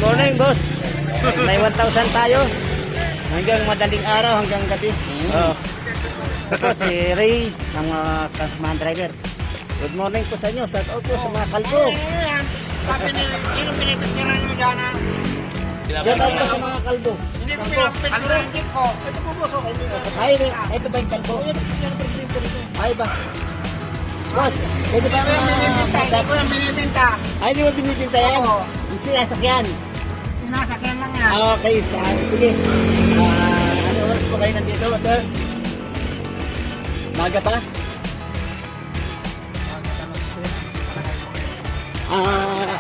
morning, boss. May 1,000 tayo. Hanggang madaling araw, hanggang gabi. Oh. Ito si Ray, ng mga kasamahan driver. Good morning po sa inyo. Shout out po sa mga kalbo. Sabi ni, sino pinipicturean nyo dyan ha? Shout out po sa mga kalbo. Hindi ko pinapicturean yung jeep ko. Ito po boss, okay. Ay, ito ba yung kalbo? Ay ba? Boss, pwede ba Hindi ko yung binibinta. Ay, di ba binibinta yan? Oo. Yung sinasakyan. Sinasakyan lang yan. Okay, sige. Ano oras po kayo nandito, sir? Maga pa?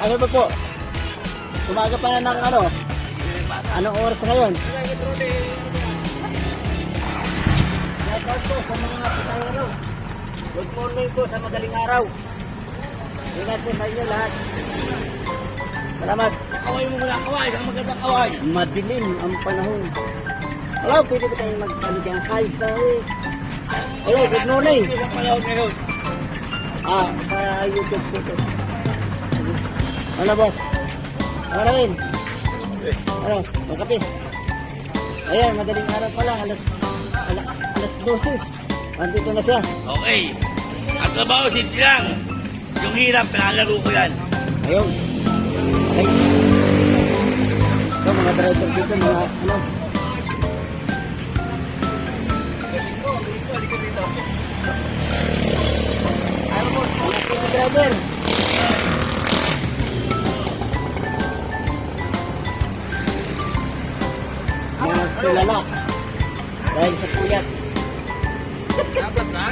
Ano ba po? Umaga pa na ng ano? Anong oras ngayon? Shoutout po sa mga pasahero. Good morning po sa madaling araw. Ingat po sa inyo lahat. Salamat. Kaway mo muna, kaway. Ang magandang kaway. Madilim ang panahon. Hello, pwede ba tayong mag-ano dyan? Hi, tayo. Hello, good morning. Isang panahon ngayon. Sa YouTube po ito. Ano, boss? Ano rin? Ano, magkape? Ayan, madaling araw pa lang. Alas 12. Andito na siya. Okay. Ang trabaho, simple lang. Yung hirap, pinalaro ko yan. Ayun. Okay. Ito, mga driver dito, mga ano. Mga driver. Mga kilala. Dahil sa puyat. Dapat na?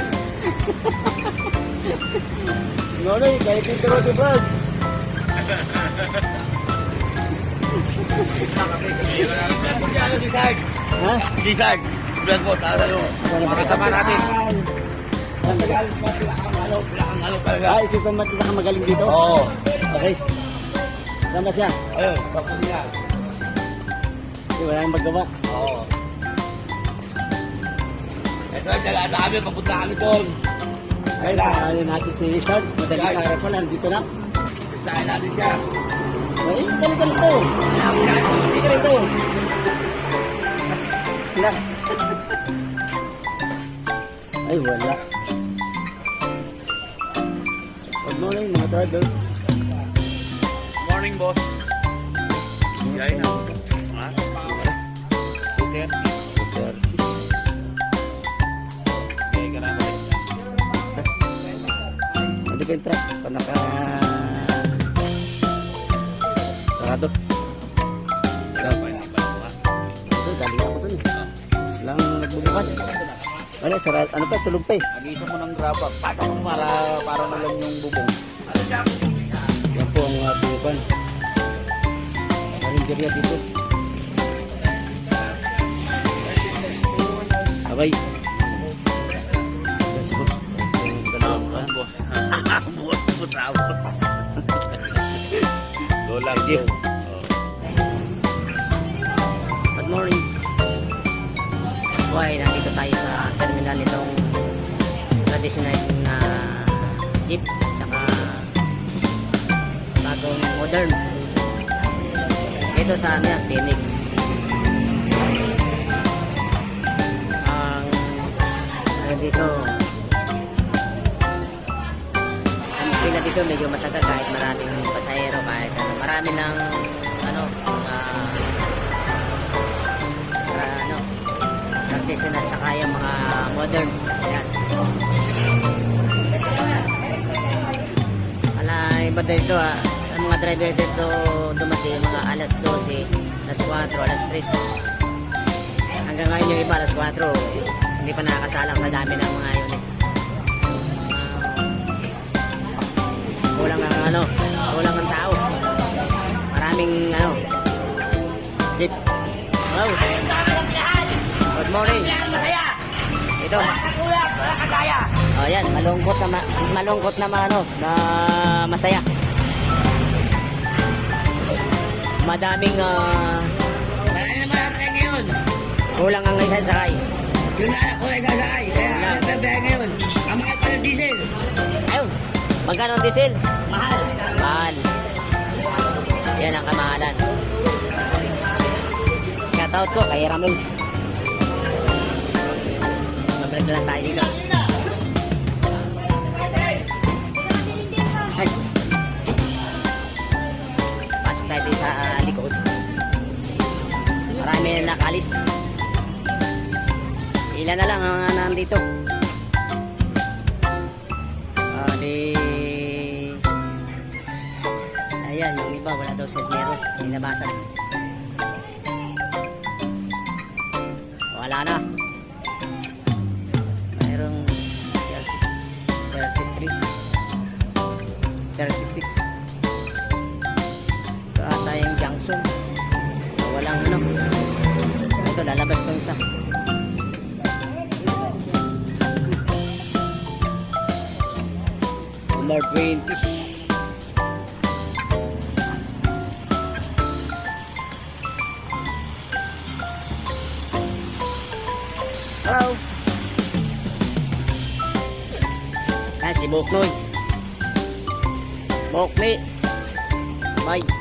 Nonoy, kahit dito mo di vlogs. Si ano, si Sags. Ha? Si Sags. Vlog mo, talo. Makasama natin. Pilakang talaga. Ito ka magaling dito? Oo. Okay. Saan ba siya? Ayun, tapos niya. Wala nang magawa. Oo. Ito, dala kami, papunta kami doon. Ay, ano natin si Richard. Madaling araw pa lang, dito na. Gustahin natin siya. Ay, galing to. Sige rin to. Sila. Ay, wala. Good morning, mga driver. Morning, boss. Yay na. Ha? Okay. Sir. Okay, ka na ba? Ano ba yung truck? Panaka... Sarado. Ito, galing ako dun eh. Lang nagbubukas. Ano, sarado. Ano pa, tulog pa eh. Agisa mo ng graba. Patak mo para na lang yung bubong. Yan po ang ating pan. Karinderya dito. Okay. Yes, boss. Yung dalawang pan. Boss. Boss ako. Go lang. Thank you. Good morning. Buhay, nandito tayo sa terminal nitong traditional na jeep tsaka bagong modern. Ito sa ano yan, Phoenix. Ang dito ang pila dito medyo matagal kahit maraming pasahero, kahit ano, marami ng ano, mga traditional at saka yung mga modern. Ayan. Iba dito ang mga driver dito dumating mga alas 12, alas 4, alas 3. Hanggang ngayon yung iba alas 4 hindi pa nakakasalang sa dami ng mga unit. Kulang ang ano, kulang ang tao. Maraming ano jeep. Hello. Good morning. Ito. Oh, yan, malungkot na ano, na masaya. Madaming ngayon. kulang ang isang sakay. Yung anak ko ay sasakay. Kaya nagtabihay ngayon. Ang mahal pa ng diesel. Ayun, magkano ang diesel? Mahal. Mahal. Yan ang kamahalan. Shoutout po kay Ramon. Mabalik na lang tayo dito. Ay. Pasok tayo dito sa likod. Marami na nakalis. Ilan na lang ang nandito. Ayan, yung iba wala daw setmero. Inabasan. Wala na. Mayroong 36, 36. Ito ata yung junction. Walang ano. Ito, lalabas to isa. Number 20. Hello. Si Boknoy. Bokni. Bye.